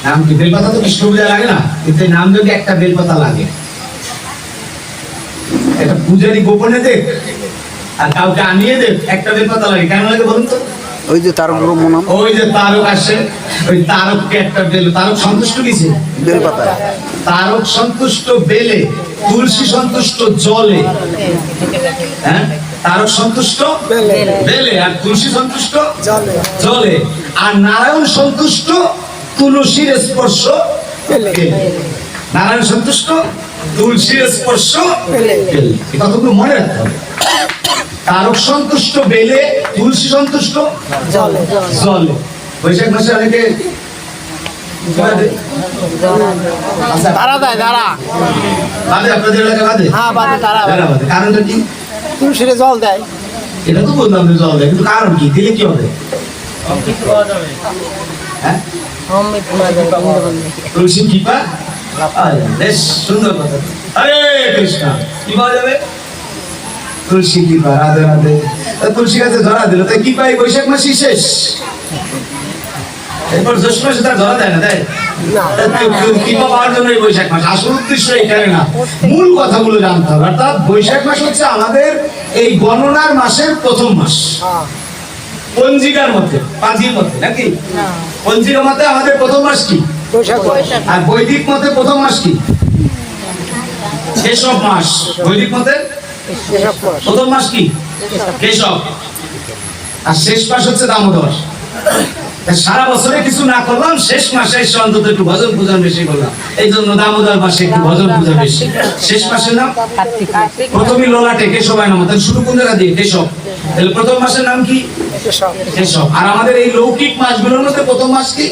নাম কি বেলপাতা তো কৃষ্ণ পূজা লাগে না, কিন্তু নাম যদি একটা বেলপাতা লাগে, এটা পূজারি গোপনে দেখ আর কাউকে আনিয়ে দেখ, একটা বেলপাতা লাগে। কেন লাগে বলুন তো? ওই যে তারক ব্রহ্ম নাম, ওই যে তারক আসে, ওই তারককে একটা বেল, তারক সন্তুষ্ট কিসে? বেলপাতা। তারক সন্তুষ্ট বেলে, তুলসী সন্তুষ্ট জলে। হ্যাঁ, তারক সন্তুষ্ট বেলে আর তুলসী সন্তুষ্ট জলে, আর নারায়ণ সন্তুষ্ট তুলসীর স্পর্শ বেলে। নারায়ণ সন্তুষ্ট তুলসীর স্পর্শ বেলে। এই কথাগুলো মনে রাখতে হবে। তারক সন্তুষ্ট বেলে, তুলসী সন্তুষ্ট জলে। জলে বৈশাখ মাসে অনেকে কারণটা কি? তুলসীরে জল দেয়, এটা তো বললাম জল দেয়, কিন্তু কারণ কি? দিলে কি হবে? তুলসী কৃপা, বেশ সুন্দর কথা। হরে কৃষ্ণ, কি পাওয়া যাবে? তুলসী কৃপা। রাধে রাধে। তুলসী গাছে ধরা দিল, তাই কি পাই? বৈশাখ মাসই শেষ, এরপর জ্যৈষ্ঠ মাসে তার ধরা দেয় না, দেয় কৃপা পাওয়ার জন্য এই বৈশাখ মাস। আসল উদ্দেশ্য এখানে না, মূল কথাগুলো জানতে হবে। অর্থাৎ বৈশাখ মাস হচ্ছে আমাদের এই গণনার মাসের প্রথম মাস। পঞ্জিকার মধ্যে, পাঁজির মধ্যে নাকি? পঞ্জিকার মধ্যে আমাদের প্রথম মাস কি? আর বৈদিক মতে প্রথম মাস কি? কেশব মাস। বৈদিক মতে প্রথম মাস কি? কেশব। আর শেষ মাস হচ্ছে দামোদর। সারা বছরে কিছু না করলাম, শেষ মাসে এসে অন্তত একটু ভজন পূজা বেশি করলাম, এই জন্য দামোদর মাসে একটু ভজন পূজা বেশি। শেষ মাসের নাম প্রথমে ললাটে কেশবায় নাম, তাহলে শুরু কোন জায়গা দিয়ে? কেশব। তাহলে প্রথম মাসের নাম কি? কেশব। আর আমাদের এই লৌকিক মাসগুলোর মধ্যে প্রথম মাস কি?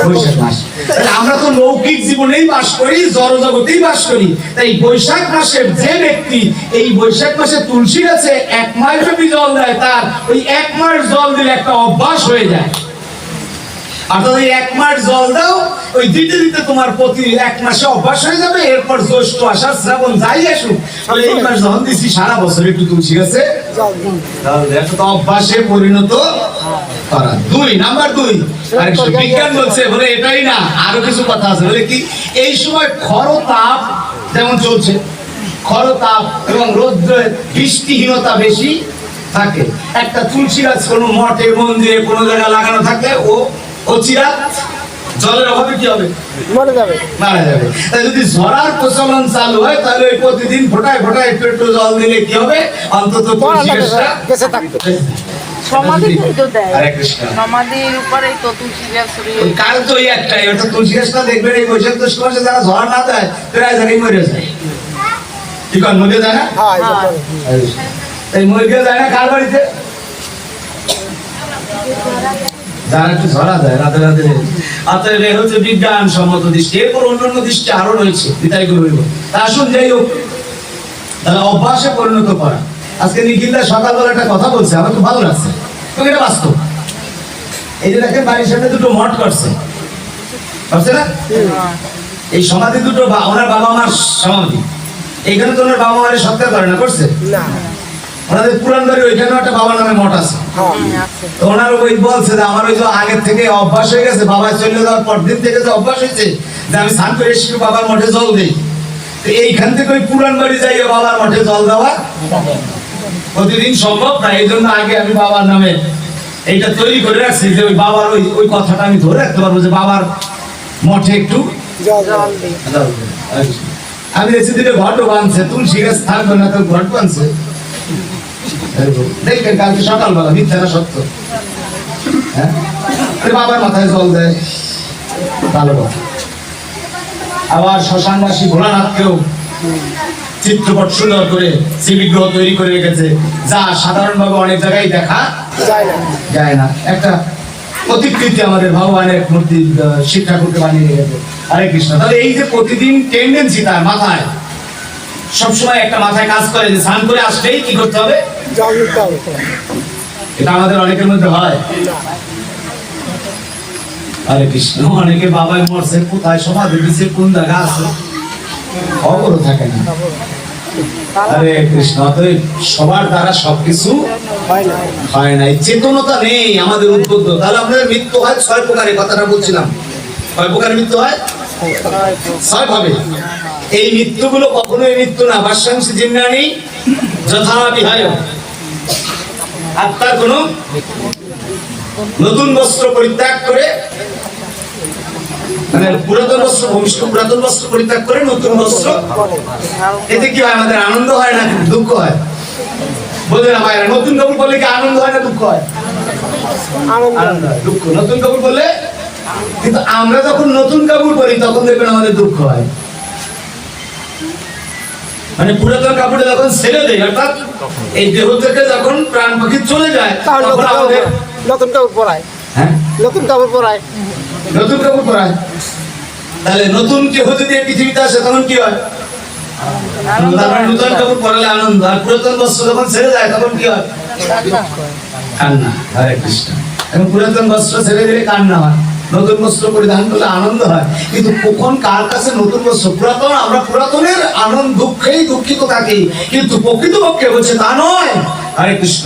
বৈশাখ মাস। আমরা তো লৌকিক জীবনেই বাস করি, জড় জগতেই বাস করি। তাই বৈশাখ মাসের যে ব্যক্তি এই বৈশাখ মাসে তুলসী গাছে 1 মাস ব্যাপী জল দেয়, তার ওই 1 মাস জল দিলে একটা অভ্যাস হয়ে যায়। অর্থাৎ ওই 1 মাস জল দাও, ওই দিতে দিতে তোমার প্রতি 1 মাসে অভ্যাস হয়ে যাবে। এরপর জ্যৈষ্ঠ, আষাঢ়, শ্রাবণ যাই আসুক, এই মাস যখন দিচ্ছি সারা বছর একটু তুলসী গাছে অভ্যাসে পরিণত করা। 2 নাম্বার 2, আরেকটু বিজ্ঞান বলছে বলে এটাই না, আরো কিছু কথা আছে। বলে কি? এই সময় খরতাপ যেমন চলছে, খরতাপ এবং রৌদ্রের বৃষ্টিহীনতা বেশি থাকে। একটা তুলসী গাছ কোনো মঠে, মন্দিরে, কোনো জায়গায় লাগানো থাকলে ও চিরাত জলের অভাবে কি হবে? মারা যাবে। তাই যদি ঝরার প্রচলন চালু হয়, তাহলে ওই প্রতিদিন ফোটায় ফোটায় একটু একটু জল দিলে কি হবে? অন্তত তুলসী গাছটা বেঁচে থাকবে। সমাধির উপরে তো তুলসী গাছ, কাল তো ওই একটাই, ওটা তুলসী গাছটা দেখবেন এই বৈশাখ জ্যৈষ্ঠ মাসে যারা ঝড় না দেয়, প্রায় জায়গায় মরে যায়। কি কর, মরে যায় না? এই মরে যায় না কার বাড়িতে? যারা একটু ঝরা দেয় রাতে রাতে। অতএব এ হচ্ছে বিজ্ঞান সম্মত দৃষ্টি। এরপর অন্যান্য দৃষ্টি আরো রয়েছে, বিদায় করে হইব। আসুন যাই হোক, তাহলে অভ্যাসে পরিণত করা। আজকে নিখিলদা সকালবেলা একটা কথা বলছে, আমার খুব ভালো লাগছে, এবং এটা বাস্তব। এই যে দেখেন বাড়ির সামনে 2টো মঠ করছে, করছে না? এই সমাধি 2টো ওনার বাবা মার সমাধি। এইখানে তো ওনার বাবা মায়ের সৎকার করে না, করছে? ওনাদের পুরান বাড়ি ওইখানেও একটা বাবার নামে মঠ আছে। ওনার ওই বলছে যে আমার ওই যে আগের থেকে অভ্যাস হয়ে গেছে, বাবা চলে যাওয়ার পর দিন থেকে যে অভ্যাস হয়েছে যে আমি স্নান করে এসে বাবার মঠে জল দিই। এইখান থেকে ওই পুরান বাড়ি যাই বাবার মঠে জল দেওয়া প্রতিদিন সম্ভব না। এই জন্য আগে আমি বাবার নামে এইটা তৈরি করে রাখছি, যে ওই বাবার ওই কথাটা আমি ধরে রাখতে পারবো, যে বাবার মঠে একটু আমি এসে দিলে ঘটও বানছে, তুলসী গাছ থাকবে না তো ঘট বানছে। দেখবেন কালকে সকালবেলা, মিথ্যা না সত্য, হ্যাঁ, বাবার মাথায় জল দেয়, ভালো কথা। আবার শ্মশানবাসী ভোলানাথকেও চিত্রপট সুন্দর করে শ্রীবিগ্রহ তৈরি করে রেখেছে, যা সাধারণভাবে অনেক জায়গায় দেখা যায় না। একটা প্রতিকৃতি আমাদের ভগবানের মূর্তি শিব ঠাকুরকে বানিয়ে রেখেছে। হরে কৃষ্ণ। তাহলে এই যে প্রতিদিন টেন্ডেন্সি তার মাথায় সবসময় একটা মাথায় কাজ করে, যে স্নান করে আসলেই কি করতে হবে? এটা আমাদের অনেকের মধ্যে হয়। হরে কৃষ্ণ। অনেকে বাবাই মরছে, কোথায় সমাধি দিচ্ছে, কোন জায়গা আছে, খবরও থাকে না। হরে কৃষ্ণ। সবার দ্বারা সবকিছু হয় না, চেতনতা নেই আমাদের উদ্বুদ্ধ। তাহলে আমাদের মৃত্যু হয় 6 প্রকারের, কথাটা বলছিলাম। কয় প্রকার মৃত্যু হয়? 6 ভাবে। এই মৃত্যুগুলো কখনোই মৃত্যু না। বাস্যাংশ জিন্নানি যথা বিহায়। আত্মার কোনো নতুন বস্ত্র পরিত্যাগ করে, মানে পুরাতন বস্ত্র ভূমিষ্ঠ পুরাতন বস্ত্র পরিত্যাগ করে নতুন বস্ত্র, এতে কি হয়? আমাদের আনন্দ হয় না দুঃখ হয়? বলে না ভাইরা, নতুন কাপড় পরলে কি আনন্দ হয় না দুঃখ হয়? আনন্দ হয়। দুঃখ নতুন কাপড় পরলে, কিন্তু আমরা যখন নতুন কাপড় পরি তখন দেখবেন আমাদের দুঃখ হয়। মানে পুরাতন কাপড়ে যখন ছেড়ে দেয়, অর্থাৎ এই দেহ থেকে যখন প্রাণ পাখি চলে যায় তখন আমাদের নতুন কাপড় পরায়, হ্যাঁ নতুন কাপড় পরায়, নতুন কাপড় পরায়। তাহলে নতুন কেহ যদি এই পৃথিবীতে আসে তখন কি হয়? নতুন কাপড় পরালে আনন্দ, আর পুরাতন বস্ত্র যখন ছেড়ে যায় তখন কি হয়? কান্না। হরে কৃষ্ণ। এবং পুরাতন বস্ত্র ছেড়ে দিলে কান্না হয়, নতুন বস্ত্র পরিধান করলে আনন্দ হয়। কিন্তু কখন কার কাছে নতুন বস্ত্র? পুরাতন, আমরা পুরাতনের আনন্দ দুঃখেই দুঃখিত থাকি, কিন্তু প্রকৃতপক্ষে হচ্ছে তা নয়। হরে কৃষ্ণ।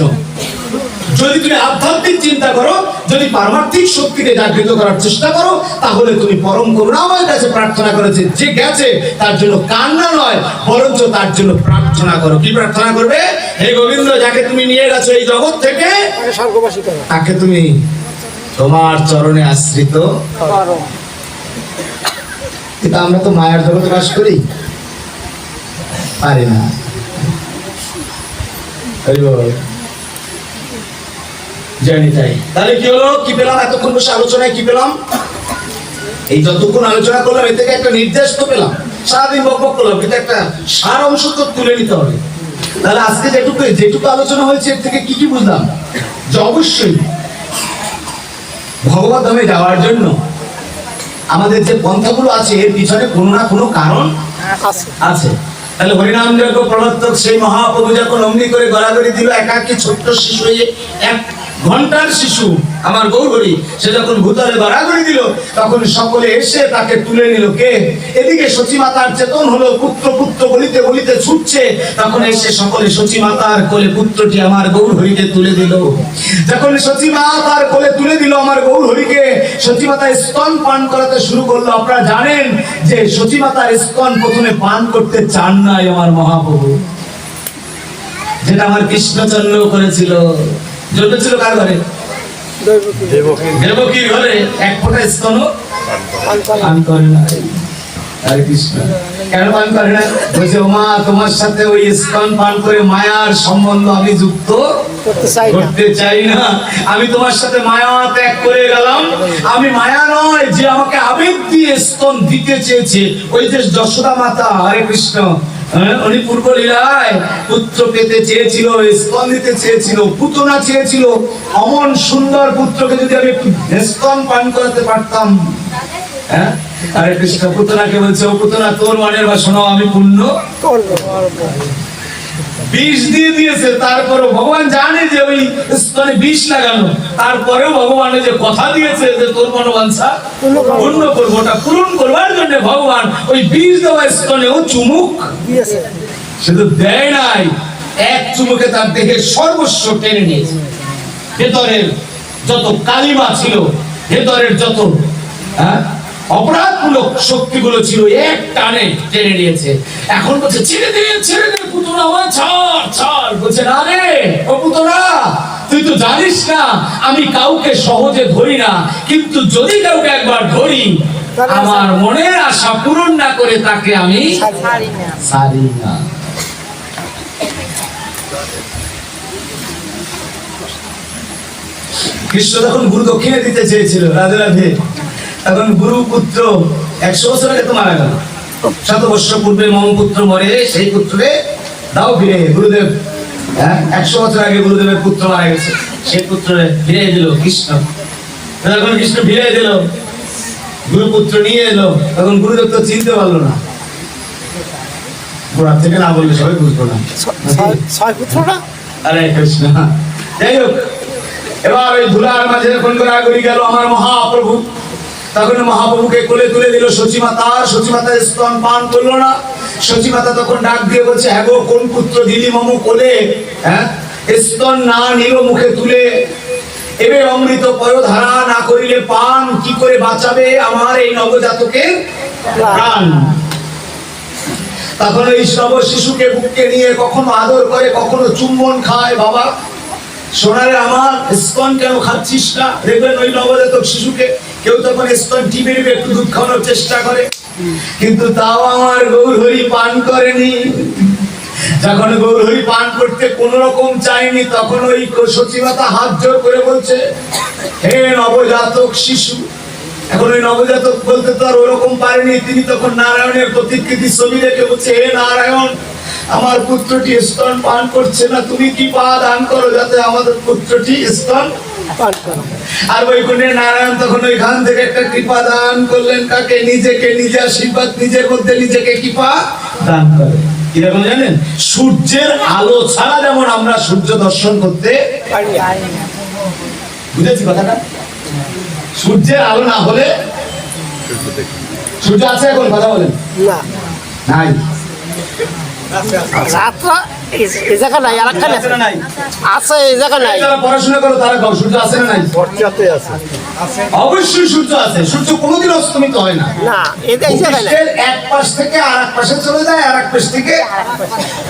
যদি তুমি আধ্যাত্মিক চিন্তা করো, যদি পারমার্থিক শক্তিকে জাগৃত করার চেষ্টা করো, তাহলে তুমি পরম করুণাময়ের কাছে প্রার্থনা করেছে, যে গেছে তার জন্য কান্না নয়, বরঞ্চ তার জন্য প্রার্থনা করো। কি প্রার্থনা করবে? হে গোবিন্দ, যাকে তুমি নিয়ে গেছো এই জগৎ থেকে, স্বর্গবাসী করো, তাকে তুমি তোমার চরণে আশ্রিত করো। কিন্তু আমরা তো মায়ার জগতে বাস করি, পারি না। জানি তাই। তাহলে কি হলো? কি পেলাম? এতক্ষণ বসে আলোচনায় কি পেলাম? এই যতক্ষণ আলোচনা করলাম এ থেকে একটা নির্দেশ তো পেলাম। সারাদিন বকবক করলাম, কিন্তু একটা সার অংশ তো তুলে নিতে হবে। তাহলে আজকে যেটুকু আলোচনা হয়েছে এর থেকে কি কি বুঝলাম? যে অবশ্যই ভগবত ধামে যাওয়ার জন্য আমাদের যে পন্থাগুলো আছে এর পিছনে কোনো না কোনো কারণ আছে। তাহলে হরিনাম যজ্ঞ প্রবর্তক সেই মহাপ্রভু যখন অমনি করে গড়াগড়ি দিল, একাকি ছোট্ট শিশু, 1 ঘন্টার শিশু আমার গৌরহরি, সে যখন ভূতলে গড়াগড়ি দিল তখন সকলে এসে তাকে তুলে নিল। কে? এদিকে সচিমাতার চেতন হলো, পুত্র পুত্র বলিতে বলিতে ছুটছে, তখন এসে সকলে সচিমাতার কোলে পুত্রটি আমার গৌরহরিকে তুলে দিল। যখন সচিমাতার কোলে তুলে দিল আমার গৌরহরিকে, সচিমাতা স্তন পান করাতে শুরু করলো। আপনারা জানেন যে সচিমাতার স্তন প্রথমে পান করতে চান নাই আমার মহাপ্রভু, যেটা আমার কৃষ্ণচন্দ্র করেছিল। জন্মেছিল কার ঘরে? দেবকীর ঘরে। 1 ফোঁটা স্তন পান করে না। হরে কৃষ্ণ। কেন পান করে না? বলছে, ও মা, তোমার সাথে ওই স্তন পান করে মায়ার সম্বন্ধ আমি যুক্ত করতে চাই না। আমি তোমার সাথে মায়া ত্যাগ করে গেলাম। আমি মায়া নয়, যে আমাকে আবেগ দিয়ে স্তন দিতে চেয়েছে ওই যে যশোদা মাতা। হরে কৃষ্ণ। উনি পূর্ব লীলায় পুত্র পেতে চেয়েছিল, স্তন দিতে চেয়েছিল, পুতনা চেয়েছিল। অমন সুন্দর পুত্রকে যদি আমি স্তন পান করাতে পারতাম। হ্যাঁ, হরে কৃষ্ণ। পুতনাকে বলছে, ও পুতনা, তোর মনের বাসনা আমি পূর্ণ করব। বিষ দিয়ে দিয়েছে, তারপরেও ভগবান জানে যে ওই স্তনে বিষ লাগানো, তারপরেও ভগবানের যে কথা দিয়েছে যে তোর মনোবাঞ্ছা পূর্ণ করবো, ওটা পূরণ করবার জন্য ভগবান ওই বিষ দেওয়া স্তনেও চুমুক দিয়েছে। শুধু দেয় নাই, 1 চুমুকে তার দেহের সর্বস্ব টেনে নিয়েছে। ভেতরের যত কালিমা ছিল, ভেতরের যত অপরাধমূলক শক্তিগুলো ছিল, 1 টানে টেনে নিয়েছে। এখন বলছে, ছেড়ে দে, ছেড়ে দে পুতনা, আমার ছাড় ছাড়। বলছে, না রে ও পুতনা, তুই তো জানিস না আমি কাউকে সহজে ধরি না, কিন্তু যদি কাউকে একবার ধরি, আমার মনের আশা পূরণ না করে তাকে আমি ছাড়ি না। কৃষ্ণ যখন গুরু দক্ষিণে দিতে চেয়েছিল, রাধে রাধে, তখন গুরু পুত্র 100 বছর আগে তো মারা গেল। 7 বছর পূর্বে মম পুত্র মরে, সেই পুত্রকে দাও ফিরে। গুরুদেব 100 বছর আগে গুরুদেবের পুত্র মারা গেছে, সেই পুত্রে ফিরে দিল কৃষ্ণ। যখন কৃষ্ণ ফিরে দিল, গুরুপুত্র নিয়ে এলো, তখন গুরুদেব তো চিনতে পারলো না। গোড়া থেকে না বললে সবাই বুঝবো না। 6 পুত্রটা। হরে কৃষ্ণ। যাই হোক, এবার ওই ধুলার মাঝে যখন গড়াগড়ি গেল আমার মহাপ্রভু, তখন মহাপ্রভুকে কোলে তুলে দিল সচিমাতা। সচিমাতা স্তন পান করলো না। সচিমাতা তখন ডাক দিয়ে বলছে, হ্যাঁ গো, কোন পুত্র দিলি মম কোলে? হ্যাঁ, স্তন না নিল মুখে তুলে। এবে অমৃত পয়ধারা না করিলে পান কি করে বাঁচাবে আমার এই নবজাতকের প্রাণ। তখন ওই নব শিশুকে বুকে নিয়ে কখনো আদর করে কখনো চুম্বন খায়। বাবা সোনারে আমার স্তন কেন খাচ্ছিস না? দেখবেন ওই নবজাতক শিশুকে কেউ তখন স্তন টিপে টিপে একটু দুধ খাওয়ানোর চেষ্টা করে, কিন্তু তাও আমার গৌরহরি পান করেনি। যখন গৌরহরি পান করতে কোন রকম চাইনি, তখন ওই সচিমাতা হাত জোর করে বলছে, হে নবজাতক শিশু। এখন ওই নবজাতক বলতে তো আর ওরকম পারেনি, তিনি তখন নারায়ণের প্রতিকৃতি ছবি রেখে বলছে, হে নারায়ণ, আমার পুত্রটি স্তন পান করছে না, তুমি কি পা দান করো যাতে আমাদের পুত্রটি স্তন পান করো। আর বৈকুণ্ঠের নারায়ণ তখন ওইখান থেকে একটা কৃপা দান করলেন। কাকে? নিজেকে, নিজে আশীর্বাদ নিজের মধ্যে নিজেকে কৃপা দান করে। কিরকম জানেন? সূর্যের আলো ছাড়া যেমন আমরা সূর্য দর্শন করতে পারি না। বুঝেছি কথাটা? সূর্যের আলো না হলে সূর্য আছে এখন? কথা বলেন। না, নাই। রাতটা এই জায়গা নাই, আর একটা আছে না নাই? আছে, এই জায়গা নাই। যারা পড়াশোনা করো তারা কও, সূর্য আছে না নাই? অবশ্যই সূর্য আছে। সূর্য কোনোদিন অস্তমিত হয় না। না, এই জায়গায় নাই। ভূপৃষ্ঠের এক পাশ থেকে আর এক পাশে চলে যায়, আর এক পাশ থেকে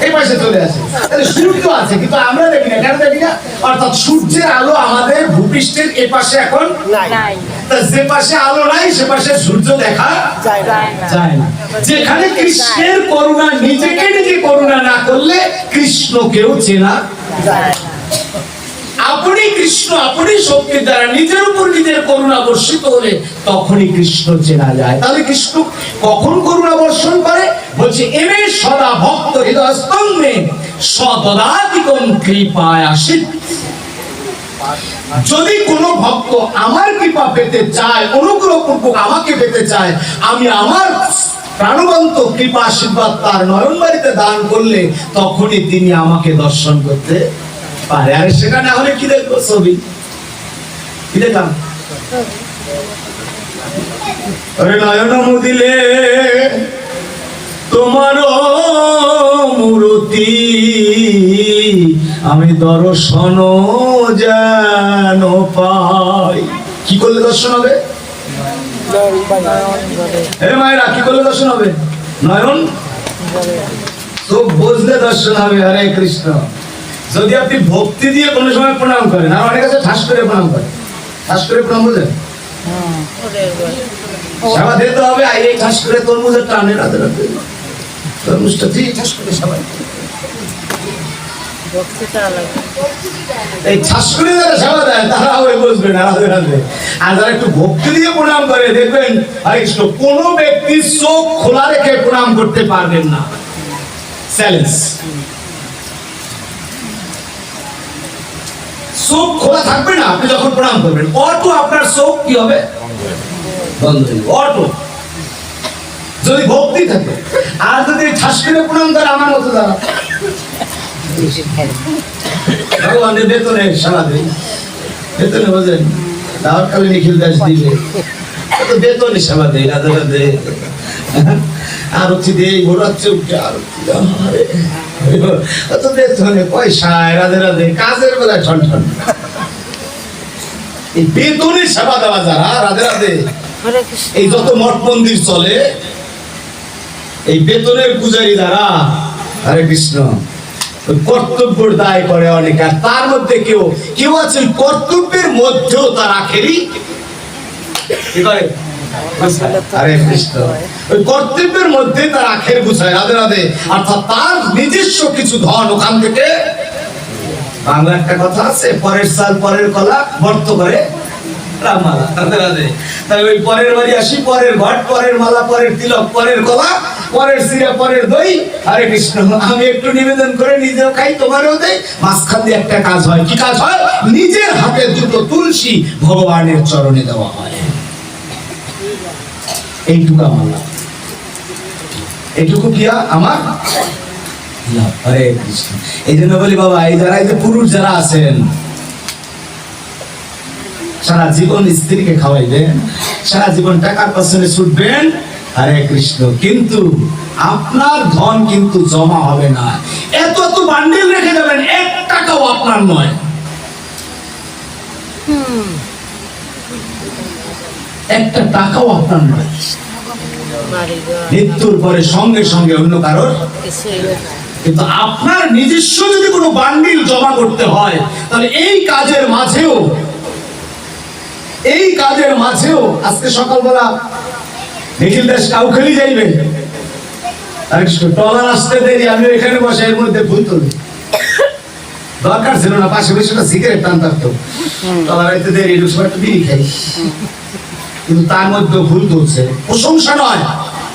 এই পাশে চলে আসে। তাহলে সূর্য আছে, কিন্তু আমরা দেখি না। কেন দেখি না? অর্থাৎ সূর্যের আলো আমাদের ভূপৃষ্ঠের এ পাশে এখন নাই। নাই। তা যে পাশে আলো নাই সে পাশে সূর্য দেখা যায় না। যায় না। যেখানে কৃষ্ণের করুণা, নিজেকে নিজে করুণা না করলে কৃষ্ণকেও চেনা যায় না। আপনি কৃষ্ণ, আপনি শক্তির দ্বারা নিজের উপর নিজের করুণা বর্ষিত হলে তখনই কৃষ্ণ চেনা যায়। তাহলে কৃষ্ণ কখন করুণা বর্ষণ করে? বলছে, এবে সদা ভক্ত হৃদয় স্তম্ভে সদদাতিকম কৃপায় আসিত। যদি কোনো ভক্ত আমার কৃপা পেতে চায়, অনুগ্রহ পূর্বক আমাকে পেতে চায়, আমি আমার প্রাণবন্ত কৃপা আশীর্বাদ তার নয়ন বাড়িতে দান করলে তখনই তিনি আমাকে দর্শন করতে পারে। আর সেটা না হলে কি দেখবো? ছবি কি দেখলাম? নয়ন মুদিলে তোমার মূর্তি আমি দর্শন যেন পাই। কি করলে দর্শন হবে? হে মায়েরা, কি করলে দর্শন হবে? নয়ন তো বুঝলে দর্শন হবে। হরে কৃষ্ণ। যদি আপনি ভক্তি দিয়ে কোনো সময় প্রণাম করেন, আর অনেক আছে ঠাস করে প্রণাম করেন। ঠাস করে প্রণাম বুঝলেন? সেবা দিতে হবে। এই ঠাস করে তরমুজের টানে রাতে রাতে তরমুজটা ঠিক ঠাস করে সবাই এই ঠাস করে যারা সেবা দেয় তারা ওই বুঝবে না রাতে রাতে। আর যারা একটু ভক্তি দিয়ে প্রণাম করে দেখবেন, হরে কৃষ্ণ, কোনো ব্যক্তি চোখ খোলা রেখে প্রণাম করতে পারবেন না। চ্যালেঞ্জ। চোখ খোলা থাকবে না আপনি যখন প্রণাম করবেন, অটো আপনার চোখ কি হবে? বন্ধ হয়ে যাবে অটো। যদি ভক্তি থাকে। আর যদি ঠাস করে প্রণাম করে আমার মতো যারা ভগবানের বেতনে সারা দেয়, বেতনে বোঝেন দাওয়ার কালে নিখিল দাস দিবে বেতনে সেবা দেয়, রাধে রাধে আরতি দেয়, ঘোরাচ্ছে উঠে আরতি বেতনে পয়সায় রাধে রাধে, কাজের বেলায় ঠন ঠন। এই বেতনে সেবা দেওয়া যারা রাধে রাধে, এই যত মঠ মন্দির চলে, এই বেতনের পূজারী যারা, হরে কৃষ্ণ, কর্তব্যের দায় করে অনেকে। আর তার মধ্যে কেউ কেউ আছে কর্তব্যের মধ্যেও তার আখেরি কি করে? হরে কৃষ্ণ। ওই কর্তব্যের মধ্যে তার আখের গুছায় রাধে রাধে। অর্থাৎ তার নিজস্ব কিছু ধন ওখান থেকে, বাংলা একটা কথা আছে, পরের চাল পরের কলা বর্ত করে রামমালা, রাধে রাধে। তাই ওই পরের বাড়ি আসি, পরের ঘট, পরের মালা, পরের তিলক, পরের কলা, পরের সিরা, পরের দই। হরে কৃষ্ণ। আমি একটু নিবেদন করে নিজেও খাই, তোমারও দেই। মাঝখান দিয়ে একটা কাজ হয়। কি কাজ হয়? নিজের হাতে দুটো তুলসী ভগবানের চরণে দেওয়া হয়। এইটুকু আমার লাভ, এইটুকু কি আমার লাভ। হরে কৃষ্ণ। এই জন্য বলি বাবা, এই যারা, এই যে পুরুষ যারা আছেন, সারা জীবন স্ত্রীকে খাওয়াইবেন, সারা জীবন টাকার পেছনে ছুটবেন, হরে কৃষ্ণ, কিন্তু আপনার ধন কিন্তু জমা হবে না। এত বান্ডিল রেখে যাবেন, 1 টাকাও আপনার নয়। একটা টাকাও আপনার নয়, মৃত্যুর পরে সঙ্গে সঙ্গে অন্য কারোর। কিন্তু আপনার নিজস্ব যদি কোনো বান্ডিল জমা করতে হয়, তাহলে এই কাজের মাঝেও আজকে সকালবেলা নিখিল দাস কাউখালি যাইবে, আর টলার আসতে দেরি, আমি এখানে বসে এর মধ্যে ভুল তুলি, দরকার ছিল না পাশে বসে একটা সিগারেট টান থাকতো, টলার আইতে দেরি, একটু সময় একটু বিড়ি খাই, কিন্তু তার মধ্যে ভুল তুলছে। প্রশংসা নয়,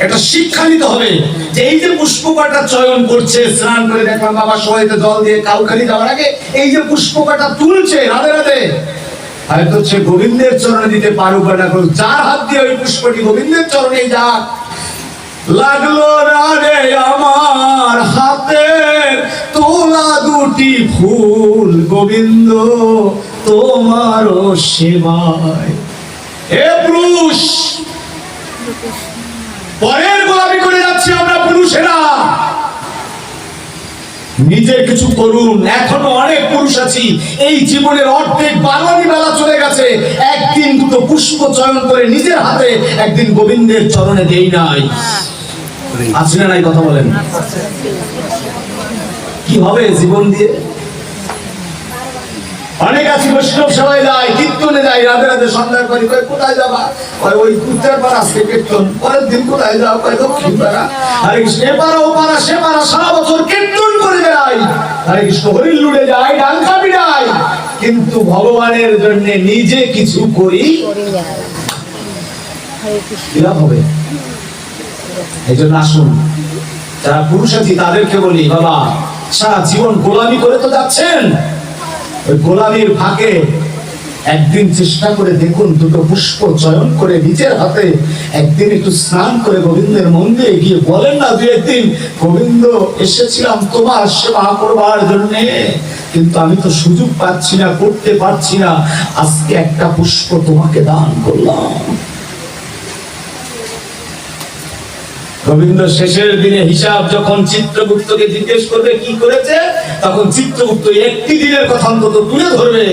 একটা শিক্ষা নিতে হবে যে এই যে পুষ্পকাটা চয়ন করছে, স্নান করে দেখলাম বাবা সবাইতে জল দিয়ে কাউখালি যাওয়ার আগে এই যে পুষ্পকাটা তুলছে রাধে রাধে, হয়তো সে গোবিন্দের চরণে দিতে পারুক না করুক, যার হাত দিয়ে ওই পুষ্পটি গোবিন্দের চরণে যাক, লাগলো না রে আমার হাতে তোলা দুটি ফুল গোবিন্দ তোমার সেবায়। হে পুরুষ, পরের গোলামি করে যাচ্ছি আমরা পুরুষেরা, নিজে কিছু করুন। এখনো অনেক পুরুষ আছি, এই জীবনের অর্ধেক বাঙালি বেলা চলে গেছে, একদিন দুটো পুষ্প চয়ন করে নিজের হাতে একদিন গোবিন্দের চরণে দেই নাই। আছে না নাই? কথা বলেন, কি হবে জীবন দিয়ে? অনেক আছে বৈষ্ণব সবাই যায়, কীর্তনে যায়, রাধে রাধে সন্ধ্যা করি, কোথায় যাবা? ওই উত্তর পাড়া আজকে কীর্তন, পরের দিন কোথায় যাও? দক্ষিণ পাড়া। হরে কৃষ্ণ, এ পাড়া ও পাড়া সে পাড়া, সারা বছর কীর্তন করে বেড়াই, হরে কৃষ্ণ হরিল লুড়ে যায়, ডাঙ্কা বিড়াই, কিন্তু ভগবানের জন্য নিজে কিছু করি লাভ হবে? এই জন্য আসুন, যারা পুরুষ আছি তাদেরকে বলি, বাবা সারা জীবন গোলামি করে তো যাচ্ছেন, ওই গোলামির ফাঁকে একদিন চেষ্টা করে দেখুন, দুটো পুষ্প চয়ন করে নিজের হাতে একদিন একটু স্নান করে গোবিন্দের মন্দিরে গিয়ে বলেন না দু একদিন, গোবিন্দ এসেছিলাম তোমার সেবা করবার জন্য, কিন্তু আমি তো সুযোগ পাচ্ছি না, করতে পারছি না, আজকে একটা পুষ্প তোমাকে দান করলাম। গোবিন্দ শেষের দিনে হিসাব যখন চিত্রগুপ্তকে জিজ্ঞেস করবে কি করেছে, তখন চিত্রগুপ্ত একটি দিনের কথা অন্তত তুলে ধরবে,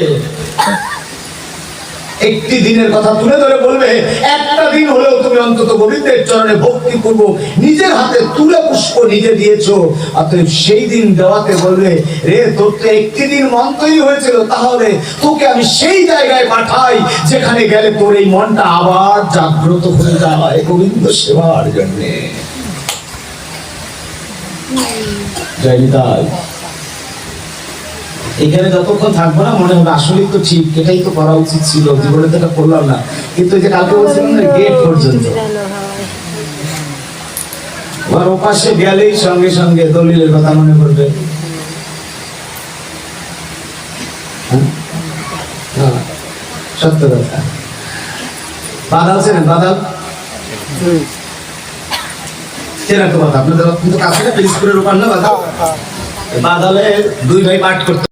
একটি দিনের কথা তুলে ধরে বলবে, একটা দিন হলেও তুমি অন্তত গোবিন্দের চরণে ভক্তি করবো, নিজের হাতে তুলে পুষ্প নিজে দিয়েছো, অতএব সেই দিন দেওয়াতে বলবে, রে তোর তো একটি দিন মন তৈরি হয়েছিল, তাহলে তোকে আমি সেই জায়গায় পাঠাই যেখানে গেলে তোর এই মনটা আবার জাগ্রত হয়ে যায় গোবিন্দ সেবার জন্য। জয় নিতাই। এখানে যতক্ষণ থাকবো না মনে হবে আসলে তো ঠিক, এটাই তো করা উচিত ছিল, জীবনে তো এটা করলাম না, কিন্তু এই যে কালকে বলছিলাম না গেট পর্যন্ত, আর ওপাশে গেলেই সঙ্গে সঙ্গে দলিলের কথা মনে পড়বে। সত্য কথা, বাদাল ছিলেন, বাদাল চেনা তো কথা আপনাদের কিন্তু কাছে না, পিরিজপুরের ওপার না বাদাল, বাদালে দুই ভাই পাঠ করতে